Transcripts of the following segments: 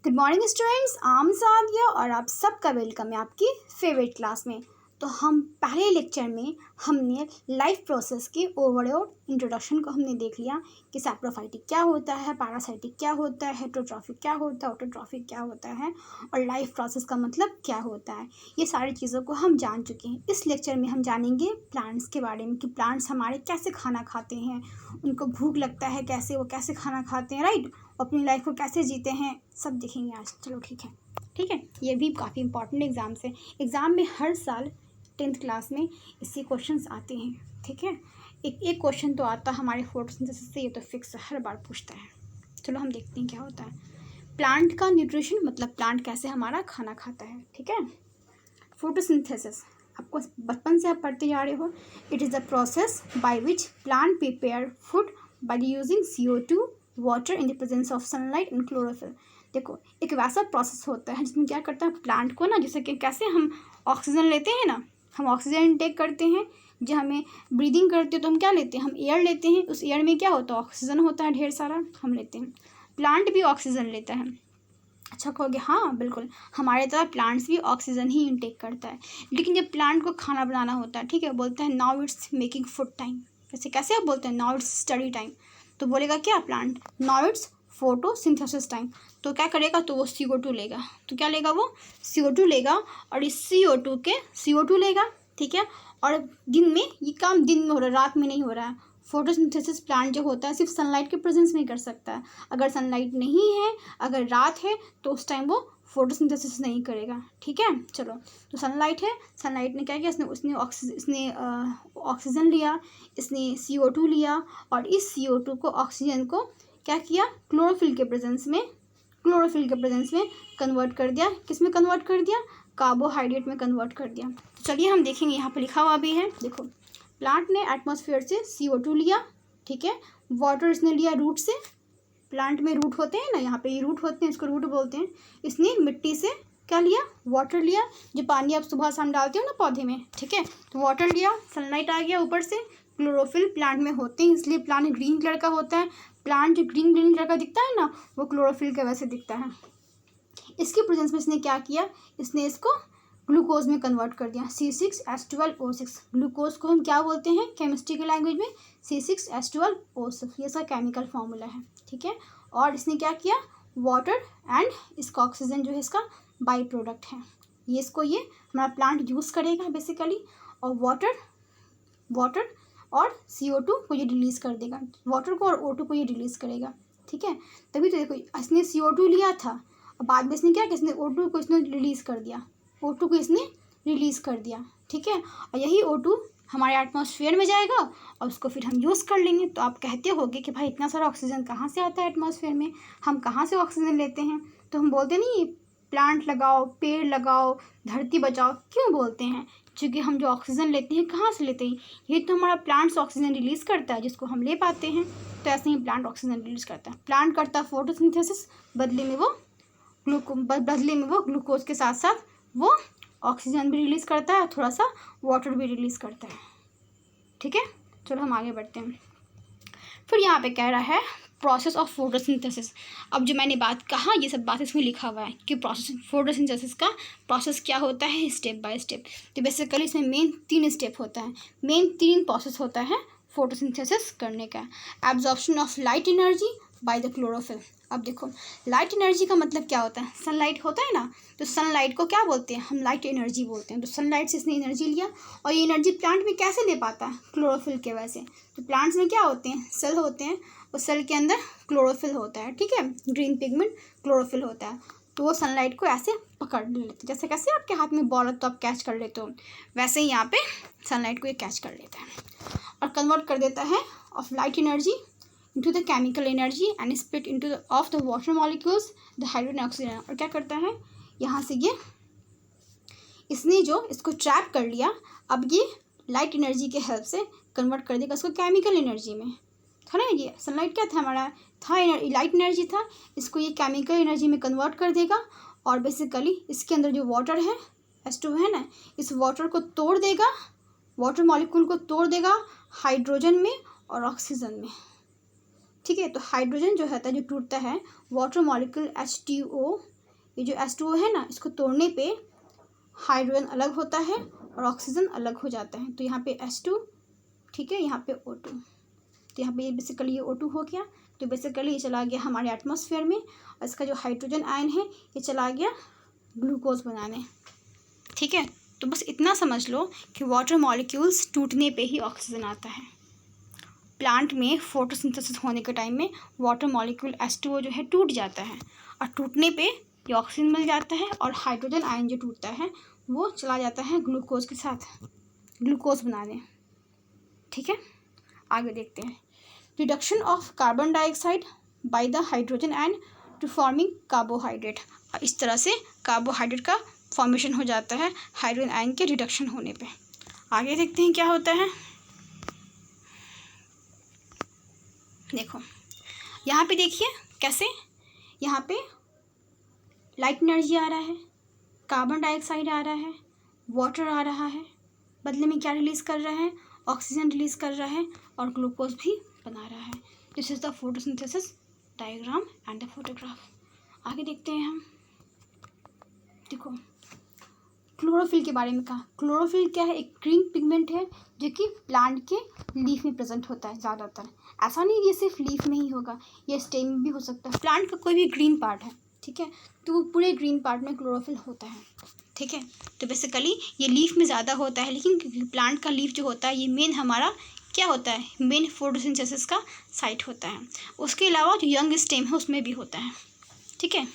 Good morning students, आम सादिया और आप सबका वेलकम है आपकी फेवरेट क्लास में। तो हम पहले लेक्चर में हमने लाइफ प्रोसेस के ओवरऑल इंट्रोडक्शन को हमने देख लिया कि सैप्रोफाइटिक क्या होता है, पैरासाइटिक क्या होता है, हेटेरोट्रॉफिक क्या होता है, ऑटोट्रॉफिक क्या होता है और लाइफ प्रोसेस का मतलब क्या होता है। ये सारी चीज़ों को हम जान चुके हैं। इस लेक्चर में हम जानेंगे प्लांट्स के बारे में कि प्लांट्स हमारे कैसे खाना खाते हैं, उनको भूख लगता है कैसे, वो कैसे खाना खाते हैं, राइट, अपनी लाइफ को कैसे जीते हैं, सब देखेंगे आज। चलो ठीक है। ये भी काफ़ी इंपॉर्टेंट एग्ज़ाम से एग्ज़ाम में हर साल 10th क्लास में इससे क्वेश्चंस आते हैं। ठीक है, एक क्वेश्चन तो आता है हमारे फोटोसिंथेसिस से, ये तो फिक्स हर बार पूछता है। चलो हम देखते हैं क्या होता है। प्लांट का न्यूट्रिशन मतलब प्लांट कैसे हमारा खाना खाता है। ठीक है, फोटोसिंथेसिस आपको बचपन से आप पढ़ते जा रहे हो। It is the process by which plant prepare food by using CO2 water in the presence of sunlight and chlorophyll. देखो, एक वैसा प्रोसेस होता है जिसमें क्या करता है प्लांट को ना, जैसे कि कैसे हम ऑक्सीजन लेते हैं ना, हम ऑक्सीजन इनटेक करते हैं, जब हमें ब्रीदिंग करते हैं तो हम क्या लेते हैं, हम एयर लेते हैं। उस एयर में क्या होता है, ऑक्सीजन होता है, ढेर सारा हम लेते हैं। प्लांट भी ऑक्सीजन लेता है। अच्छा कहोगे, हाँ बिल्कुल, हमारे तरह प्लांट्स भी ऑक्सीजन ही इनटेक करता है। लेकिन जब प्लांट को खाना बनाना होता है, ठीक है, बोलते हैं now it's making food time. कैसे आप बोलते हैं नाउ इट्स स्टडी टाइम, तो बोलेगा क्या plant, now it's photosynthesis time. तो क्या करेगा, तो वो CO2 लेगा। तो क्या लेगा, वो CO2 लेगा और इस CO2 लेगा। ठीक है, और दिन में ये काम दिन में हो रहा है, रात में नहीं हो रहा है। फोटोसिंथेसिस प्लांट जो होता है सिर्फ सनलाइट के प्रेजेंस में कर सकता है। अगर सनलाइट नहीं है, अगर रात है, तो उस टाइम वो फोटोसिंथेसिस नहीं करेगा। ठीक है, चलो, तो सनलाइट है, सनलाइट ने क्या किया, इसने ऑक्सीजन लिया, इसने CO2 लिया और इस CO2 को, ऑक्सीजन को क्या किया, क्लोरोफिल के प्रेजेंस में कन्वर्ट कर दिया। किस में कन्वर्ट कर दिया, कार्बोहाइड्रेट में कन्वर्ट कर दिया। तो चलिए हम देखेंगे, यहाँ पर लिखा हुआ भी है। देखो, प्लांट ने एटमॉस्फेयर से CO2 लिया, ठीक है, वाटर इसने लिया रूट से, प्लांट में रूट होते हैं ना, यहाँ पे ये रूट होते हैं, इसको रूट बोलते हैं। इसने मिट्टी से क्या लिया, वाटर लिया, जो पानी आप सुबह शाम डालते हो ना पौधे में, ठीक है, तो वाटर लिया, सनलाइट आ गया ऊपर से, क्लोरोफिल प्लांट में होते हैं, इसलिए प्लांट ग्रीन कलर का होता है। प्लांट जो ग्रीन कलर का दिखता है ना, वो क्लोरोफिल के वजह से दिखता है। इसके प्रेजेंस में इसने क्या किया, इसने इसको ग्लूकोज में कन्वर्ट कर दिया, C6H12O6। ग्लूकोज को हम क्या बोलते हैं केमिस्ट्री के लैंग्वेज में, C6H12O6। ये सब केमिकल फार्मूला है। ठीक है, और इसने क्या किया, वाटर एंड इसका ऑक्सीजन जो है इसका बाई प्रोडक्ट है। ये हमारा प्लांट यूज़ करेगा बेसिकली, और वाटर और CO2 को ये रिलीज़ कर देगा, वाटर को और O2 को ये रिलीज़ करेगा। ठीक है, तभी तो देखो इसने CO2 लिया था और बाद में इसने क्या किया, इसने O2 को इसने रिलीज़ कर दिया, O2 को इसने रिलीज़ कर दिया। ठीक है, और यही O2 हमारे एटमॉस्फेयर में जाएगा और उसको फिर हम यूज़ कर लेंगे। तो आप कहते होगे कि भाई इतना सारा ऑक्सीजन कहाँ से आता है एटमॉस्फेयर में, हम कहाँ से ऑक्सीजन लेते हैं। तो हम बोलते नहीं प्लांट लगाओ, पेड़ लगाओ, धरती बचाओ, क्यों बोलते हैं, क्योंकि हम जो ऑक्सीजन लेते हैं कहाँ से लेते हैं, ये तो हमारा प्लांट्स ऑक्सीजन रिलीज़ करता है जिसको हम ले पाते हैं। तो ऐसे ही प्लांट ऑक्सीजन रिलीज़ करता है। प्लांट करता है फोटोसिंथेसिस, बदले में वो ग्लूकोज के साथ साथ वो ऑक्सीजन भी रिलीज़ करता है और थोड़ा सा वाटर भी रिलीज़ करता है। ठीक है, चलो हम आगे बढ़ते हैं। फिर यहाँ पे कह रहा है प्रोसेस ऑफ फोटोसिंथेसिस। अब जो मैंने बात कहा, ये सब बात इसमें लिखा हुआ है कि प्रोसेस फोटोसिंथेसिस का प्रोसेस क्या होता है स्टेप बाय स्टेप। तो बेसिकली इसमें मेन 3 स्टेप होता है, मेन 3 प्रोसेस होता है फोटोसिंथेसिस करने का। Absorption of light energy by the chlorophyll. अब देखो, लाइट एनर्जी का मतलब क्या होता है, सनलाइट होता है ना, तो सनलाइट को क्या बोलते हैं, हम लाइट एनर्जी बोलते हैं। तो सनलाइट से इसने एनर्जी लिया और ये एनर्जी प्लांट में कैसे ले पाता है, क्लोरोफिल के वजह से। तो प्लांट्स में क्या होते हैं, सेल होते हैं, और सेल के अंदर क्लोरोफिल होता है। ठीक है, ग्रीन पिगमेंट क्लोरोफिल होता है। तो वो सनलाइट को ऐसे पकड़ लेते हैं, जैसे कैसे आपके हाथ में बॉल है तो आप कैच कर लेते हो, वैसे ही यहाँ पे सनलाइट को ये कैच कर लेता है और कन्वर्ट कर देता है of light energy into the chemical energy and split into the water molecules, the hydrogen and oxygen। और क्या करता है, यहाँ से ये इसने जो इसको ट्रैप कर लिया, अब ये लाइट एनर्जी के हेल्प से कन्वर्ट कर देगा इसको केमिकल एनर्जी में। था ना, ये सनलाइट क्या था हमारा, था लाइट एनर्जी था, इसको ये केमिकल एनर्जी में कन्वर्ट कर देगा और बेसिकली इसके अंदर जो वाटर है H2 है ना, इस वाटर को तोड़ देगा, वाटर मॉलिक्यूल को तोड़ देगा हाइड्रोजन में और ऑक्सीजन में। ठीक है, तो हाइड्रोजन जो होता है, जो टूटता है, वाटर मॉलिक्यूल H2O ये जो H2O है ना, इसको तोड़ने पे हाइड्रोजन अलग होता है और ऑक्सीजन अलग हो जाता है। तो यहाँ पे H2, ठीक है, यहाँ पे O2। तो यहाँ पे ये बेसिकली ये O2 हो गया। तो बेसिकली ये चला गया हमारे एटमॉस्फेयर में और इसका जो हाइड्रोजन आयन है ये चला गया ग्लूकोज बनाने। ठीक है, तो बस इतना समझ लो कि वाटर मॉलिक्यूल्स टूटने पे ही ऑक्सीजन आता है। प्लांट में फोटोसिंथेसिस होने के टाइम में वाटर मॉलिक्यूल H2O जो है टूट जाता है और टूटने पे ये ऑक्सीजन मिल जाता है और हाइड्रोजन आयन जो टूटता है वो चला जाता है ग्लूकोज के साथ ग्लूकोज बनाने। ठीक है, आगे देखते हैं। Reduction of carbon dioxide by the hydrogen ion to forming carbohydrate. इस तरह से कार्बोहाइड्रेट का फॉर्मेशन हो जाता है हाइड्रोजन आयन के रिडक्शन होने पे। आगे देखते हैं क्या होता है। देखो यहाँ पे देखिए कैसे, यहाँ पे लाइट एनर्जी आ रहा है, कार्बन डाइऑक्साइड आ रहा है, वाटर आ रहा है, बदले में क्या रिलीज़ कर रहा है, ऑक्सीजन रिलीज़ कर रहा है और ग्लूकोज भी बना रहा है। This is the photosynthesis diagram and the photograph. आगे देखते हैं हम। देखो क्लोरोफिल के बारे में कहा। क्लोरोफिल क्या है, एक ग्रीन पिगमेंट है जो कि प्लांट के लीफ में प्रेजेंट होता है ज़्यादातर। ऐसा नहीं ये सिर्फ लीफ में ही होगा, ये स्टेम में भी हो सकता है। प्लांट का कोई भी ग्रीन पार्ट है, ठीक है, तो पूरे ग्रीन पार्ट में क्लोरोफिल होता है। ठीक है, तो बेसिकली ये लीफ में ज़्यादा होता है, लेकिन प्लांट का लीफ जो होता है ये मेन हमारा क्या होता है, मेन फोटोसिंथेसिस का साइट होता है। उसके अलावा जो यंग स्टेम है उसमें भी होता है। ठीक है,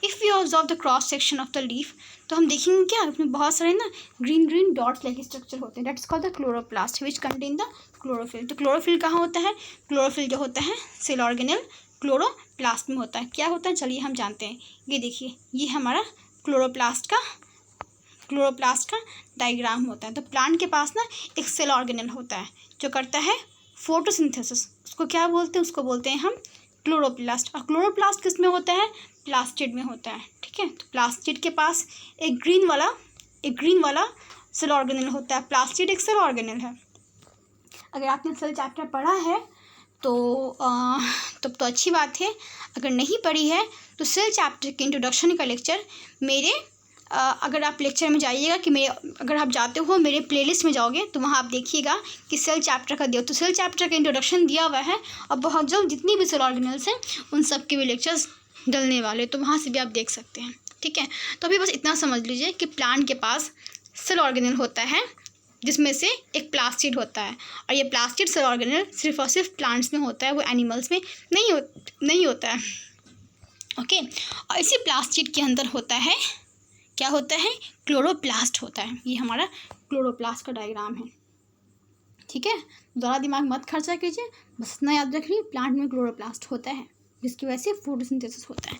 if we observe the cross section of the leaf, तो हम देखेंगे क्या, उसमें बहुत सारे ना green green dots like structure होते हैं। That is called the chloroplast which contain the chlorophyll. तो क्लोरोफिल कहाँ होता है, क्लोरोफिल जो होता है सेल ऑर्गेनेल क्लोरोप्लास्ट में होता है। क्या होता है चलिए हम जानते हैं। ये देखिए, ये हमारा क्लोरोप्लास्ट का डायग्राम होता है। तो प्लांट के पास ना एक सेल ऑर्गेनेल होता है जो करता है फोटोसिंथेसिस। उसको क्या बोलते हैं, उसको बोलते हैं हम क्लोरोप्लास्ट। और क्लोरोप्लास्ट किस में होता है, प्लास्टिड में होता है। ठीक है, तो प्लास्टिड के पास एक ग्रीन वाला सेल ऑर्गेनेल होता है। प्लास्टिड एक सेल ऑर्गेनेल है। अगर आपने सेल चैप्टर पढ़ा है तब तो अच्छी बात है। अगर नहीं पढ़ी है तो सेल चैप्टर के इंट्रोडक्शन का लेक्चर मेरे अगर आप लेक्चर में जाइएगा कि अगर आप जाते हो मेरे प्लेलिस्ट में जाओगे तो वहाँ आप देखिएगा कि सेल चैप्टर का दिया, तो सेल चैप्टर का इंट्रोडक्शन दिया हुआ है और बहुत जल्द जितनी भी सेल ऑर्गेनेल्स हैं उन सब के भी लेक्चर्स डलने वाले, तो वहाँ से भी आप देख सकते हैं। ठीक है, तो अभी बस इतना समझ लीजिए कि प्लांट के पास सेल ऑर्गेनेल होता है जिसमें से एक प्लास्टिड होता है, और ये प्लास्टिड सेल ऑर्गेनेल सिर्फ और सिर्फ प्लांट्स में होता है, वो एनिमल्स में नहीं होता है। ओके, और इसी प्लास्टिड के अंदर होता है, क्या होता है, क्लोरोप्लास्ट होता है। ये हमारा क्लोरोप्लास्ट का डायग्राम है। ठीक है, ज़्यादा दिमाग मत खर्चा कीजिए, बस इतना याद रखिए प्लांट में क्लोरोप्लास्ट होता है जिसकी वजह से फोटोसिंथेसिस होता है।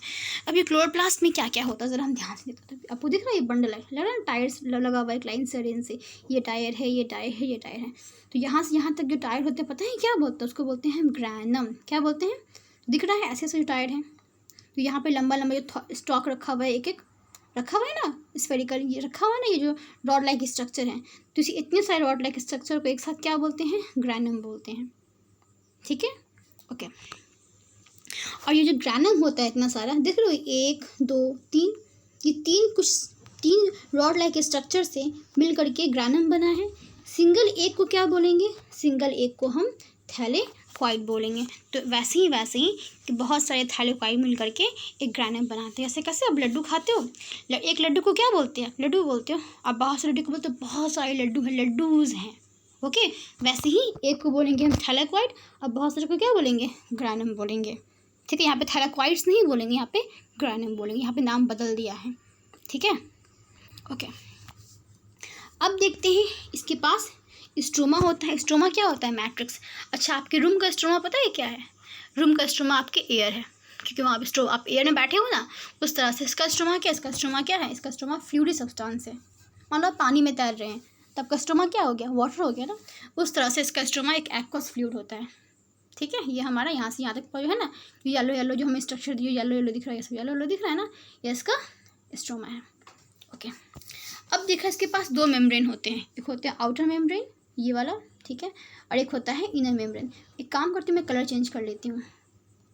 अब ये क्लोरोप्लास्ट में क्या क्या होता है ज़रा हम ध्यान से देखते हैं। आपको दिख रहा है ये बंडल है, लग रहा है टायर्स लगा हुआ है एक लाइन से रेन से, ये टायर है, ये टायर है, ये टायर है। तो यहाँ से यहाँ तक जो टायर होते हैं पता है क्या बोलते हैं, उसको बोलते हैं ग्रैनम। क्या बोलते हैं, दिख रहा है ऐसे ऐसे जो टायर हैं। तो यहाँ पर लंबा लंबा जो स्टॉक रखा हुआ है, एक एक रखा हुआ है ना, स्फेरिकल ये रखा हुआ है ना, ये जो रॉड लाइक स्ट्रक्चर है, तो इसी इतने सारे रॉड लाइक स्ट्रक्चर को एक साथ क्या बोलते हैं, ग्रैनम बोलते हैं। ठीक है, ओके। और ये जो ग्रैनम होता है इतना सारा, देख लो 1 2 3, ये तीन रॉड लाइक स्ट्रक्चर से मिल करके ग्रैनम बना है। सिंगल एक को क्या बोलेंगे, सिंगल एक को हम थैलेकॉइड बोलेंगे। तो वैसे ही कि बहुत सारे थैलेकॉइड मिल करके एक ग्रैनम बनाते हैं। जैसे कैसे आप लड्डू खाते हो, एक लड्डू को क्या बोलते हैं, लड्डू बोलते हो। आप बहुत सारे लड्डू को बोलते हो, बहुत सारे लड्डू हैं, लड्डूज़ हैं। ओके, वैसे ही एक को बोलेंगे हम थैलेकॉइड और बहुत सारे को क्या बोलेंगे, ग्रैनम बोलेंगे। ठीक है, यहाँ पे थैलेकॉइड्स नहीं बोलेंगे, यहाँ पे ग्रैनम बोलेंगे, यहाँ पे नाम बदल दिया है। ठीक है, ओके। अब देखते हैं इसके पास स्ट्रोमा होता है। स्ट्रोमा क्या होता है, मैट्रिक्स। अच्छा, आपके रूम का स्ट्रोमा पता है क्या है, रूम का स्ट्रोमा आपके एयर है, क्योंकि वहाँ आप एयर में बैठे हो ना, उस तरह से इसका स्ट्रोमा क्या है, इसका स्ट्रोमा क्या है, इसका स्ट्रोमा फ्लूइडी सब्सटेंस है। मान लो आप पानी में तैर रहे हैं तब का स्ट्रोमा क्या हो गया, वाटर हो गया ना। उस तरह से इसका स्ट्रोमा एक एक्वस फ्लूइड होता है। ठीक है, ये हमारा यहाँ से यहाँ तक जो है ना, येलो येलो जो हमें स्ट्रक्चर दिए, येलो येलो दिख रहा है, ये सब येलो येलो दिख रहा है ना, ये इसका स्ट्रोमा है। ओके, अब देखा इसके पास 2 मेम्ब्रेन होते हैं, एक होते हैं आउटर मेम्ब्रेन ये वाला, ठीक है, और एक होता है इनर मेम्ब्रेन। एक काम करती हूँ मैं कलर चेंज कर लेती हूँ।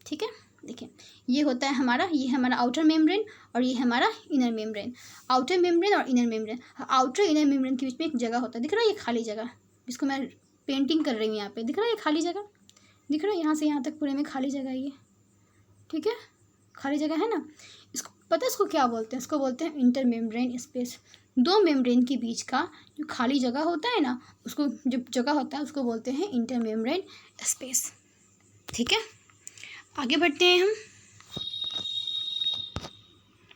ठीक है, देखिए ये होता है हमारा, ये है हमारा आउटर मेम्ब्रेन और ये है हमारा इनर मेम्ब्रेन। आउटर मेम्ब्रेन और inner membrane, outer inner membrane के बीच में एक जगह होता है, दिख रहा है ये खाली जगह, जिसको मैं पेंटिंग कर रही हूँ यहाँ पे, दिख रहा है ये खाली जगह, दिख रहा है यहाँ से यहाँ तक पूरे में खाली जगह है ये, ठीक है, खाली जगह है ना। इसको पता है इसको क्या बोलते हैं, इसको बोलते हैं इंटर मेम्ब्रेन स्पेस। दो मेम्ब्रेन के बीच का जो खाली जगह होता है ना, उसको जो जगह होता है उसको बोलते हैं इंटर मेम्ब्रेन स्पेस, ठीक है। आगे बढ़ते हैं हम।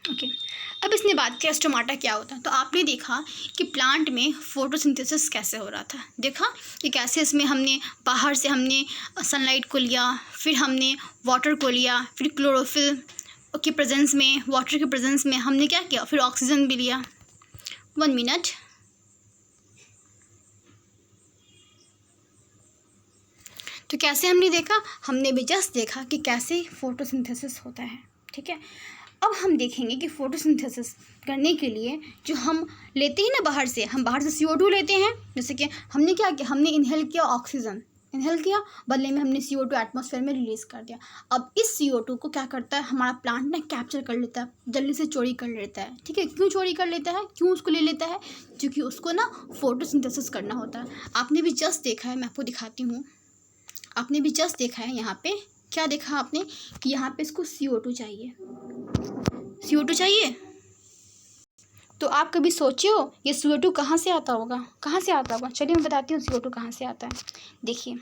ओके, अब इसने बात किया स्टोमाटा क्या होता है। तो आपने देखा कि प्लांट में फोटोसिंथेसिस कैसे हो रहा था, देखा कि कैसे इसमें हमने बाहर से हमने सनलाइट को लिया, फिर हमने वाटर को लिया, फिर क्लोरोफिल के प्रेजेंस में, वाटर के प्रेजेंस में हमने क्या किया, फिर ऑक्सीजन भी लिया। 1 मिनट। तो कैसे हमने देखा, हमने भी जस्ट देखा कि कैसे फोटोसिंथेसिस होता है, ठीक है। अब हम देखेंगे कि फोटोसिंथेसिस करने के लिए जो हम लेते हैं ना बाहर से, हम बाहर से CO2 लेते हैं, जैसे कि हमने क्या किया, हमने इनहेल किया ऑक्सीजन, इनहेल किया, बदले में हमने CO2 एटमॉस्फेयर में रिलीज़ कर दिया। अब इस CO2 को क्या करता है हमारा प्लांट ना, कैप्चर कर लेता है, जल्दी से चोरी कर लेता है, ठीक है। क्यों चोरी कर लेता है, क्यों उसको ले लेता है, क्योंकि उसको ना फोटोसिंथेसिस करना होता है। आपने भी जस्ट देखा है, मैं आपको दिखाती हूँ, आपने भी जस्ट देखा है यहाँ पे, क्या देखा आपने कि यहाँ पे इसको CO2 चाहिए, CO2 चाहिए। तो आप कभी सोचे हो ये CO2 कहाँ से आता होगा, कहाँ से आता होगा, चलिए मैं बताती हूँ CO2 कहाँ से आता है। देखिए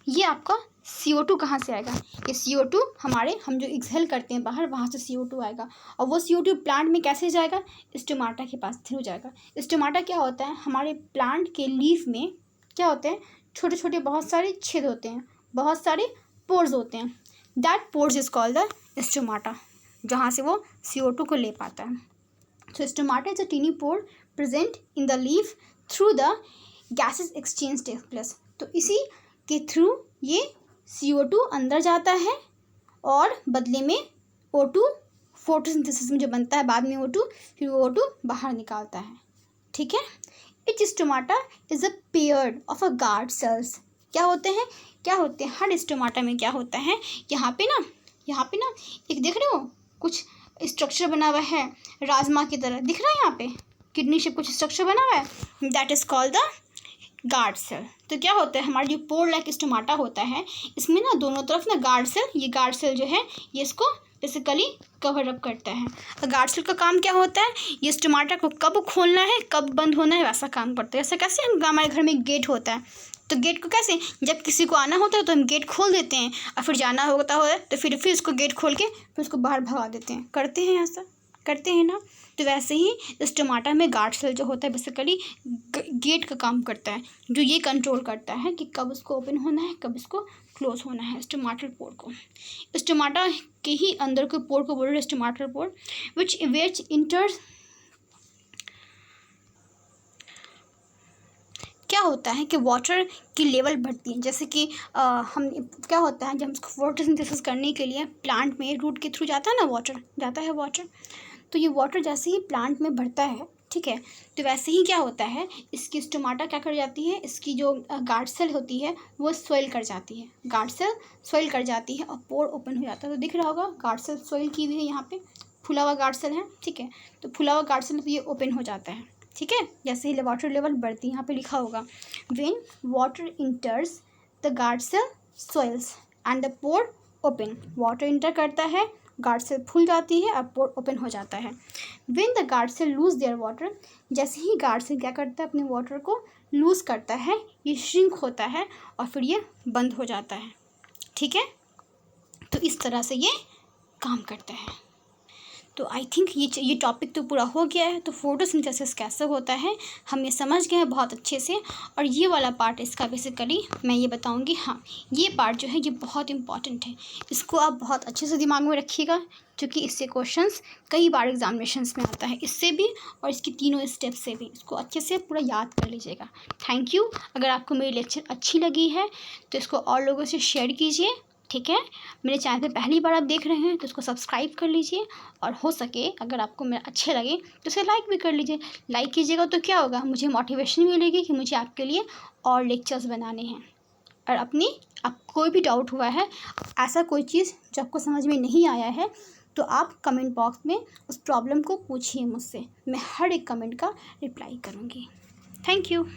ये आपका CO2 कहाँ से आएगा, ये CO2 हमारे, हम जो एक्सहेल करते हैं बाहर, वहाँ से CO2 आएगा, और वो CO2 प्लांट में कैसे जाएगा, स्टोमाटा के पास थ्रू जाएगा। स्टोमाटा क्या होता है, हमारे प्लांट के लीफ में क्या होते हैं, छोटे छोटे बहुत सारे छेद होते हैं, बहुत सारे पोर्स होते हैं, that pores is called the stomata, जहाँ से वो CO2 को ले पाता है। So stomata is a tiny pore present in the leaf through the gases exchange takes place। तो इसी के थ्रू ये CO2 अंदर जाता है और बदले में O2 फोटोसिंथेसिस में जो बनता है बाद में O2, फिर वो O2 बाहर निकालता है, ठीक है। Each stomata is a pair of a guard cells। क्या होते हैं, क्या होते हैं, हर स्टोमाटा में क्या होता है, यहाँ पे ना एक देख रहे हो कुछ स्ट्रक्चर बना हुआ है राजमा की तरह, दिख रहा है यहाँ पे किडनी शेप कुछ स्ट्रक्चर बना हुआ है, that is called the guard cell. तो क्या होता है, हमारा जो पोर लाइक स्टोमाटा होता है, इसमें ना दोनों तरफ ना गार्ड सेल, ये गार्ड सेल जो है ये इसको बेसिकली कवर अप करता है। और गार्ड सेल का काम क्या होता है, ये स्टोमाटा को कब खोलना है कब बंद होना है वैसा काम करता है। ऐसा कैसे, हमारे घर में गेट होता है, तो गेट को कैसे, जब किसी को आना होता है तो हम गेट खोल देते हैं, और फिर जाना होता है तो फिर उसको गेट खोल के फिर उसको बाहर भगा देते हैं, करते हैं ऐसा, करते हैं ना। तो वैसे ही इस टमाटर में गार्ड सेल जो होता है बेसिकली गेट का काम करता है, जो ये कंट्रोल करता है कि कब उसको ओपन होना है कब इसको क्लोज होना है, स्टोमाटल पोर को। इस टमाटर के ही अंदर के पोर को बोल रहे हैं स्टोमाटल पोर, विच इंटर्स। क्या होता है कि वाटर की लेवल बढ़ती है, जैसे कि हम क्या होता है जब उसको फोटोसिंथेसिस करने के लिए प्लांट में रूट के थ्रू जाता है ना, वाटर जाता है वाटर, तो ये वाटर जैसे ही प्लांट में बढ़ता है, ठीक है, तो वैसे ही क्या होता है इसकी स्टोमाटा क्या कर जाती है, इसकी जो गार्ड सेल होती है वो स्वेल कर जाती है, गार्ड सेल स्वेल कर जाती है और पोर ओपन हो जाता है। तो दिख रहा होगा गार्ड सेल स्वेल की हुई है, यहाँ पे फुला हुआ गार्ड सेल है, ठीक है, तो फुला हुआ गार्ड सेल तो ये ओपन हो जाता है, ठीक है, जैसे ही वाटर लेवल बढ़ती है, यहाँ पे लिखा होगा when water enters the guard cell swells and the pore open. Water enter करता है, गार्ड सेल फूल जाती है और पोर ओपन हो जाता है। When the guard cell lose their water, जैसे ही गार्ड सेल क्या करता है अपने वाटर को लूज करता है, ये श्रिंक होता है और फिर ये बंद हो जाता है, ठीक है। तो इस तरह से ये काम करता है। तो आई थिंक ये टॉपिक तो पूरा हो गया है। तो फोटोसिंथेसिस कैसे होता है हम ये समझ गए हैं बहुत अच्छे से, और ये वाला पार्ट इसका बेसिकली मैं ये बताऊंगी। हाँ, ये पार्ट जो है ये बहुत इंपॉर्टेंट है, इसको आप बहुत अच्छे से दिमाग में रखिएगा, क्योंकि इससे क्वेश्चंस कई बार एग्जामिनेशंस में आता है, इससे भी और इसकी तीनों स्टेप से भी। इसको अच्छे से पूरा याद कर लीजिएगा। Thank you. अगर आपको मेरी लेक्चर अच्छी लगी है तो इसको और लोगों से शेयर कीजिए, ठीक है। मेरे चैनल पे पहली बार आप देख रहे हैं तो इसको सब्सक्राइब कर लीजिए, और हो सके अगर आपको मेरे अच्छे लगे तो इसे लाइक भी कर लीजिए। लाइक कीजिएगा तो क्या होगा, मुझे मोटिवेशन मिलेगी कि मुझे आपके लिए और लेक्चर्स बनाने हैं। और अपनी आप कोई भी डाउट हुआ है, ऐसा कोई चीज़ जो आपको समझ में नहीं आया है, तो आप कमेंट बॉक्स में उस प्रॉब्लम को पूछिए मुझसे। मैं हर एक कमेंट का रिप्लाई करूँगी। Thank you.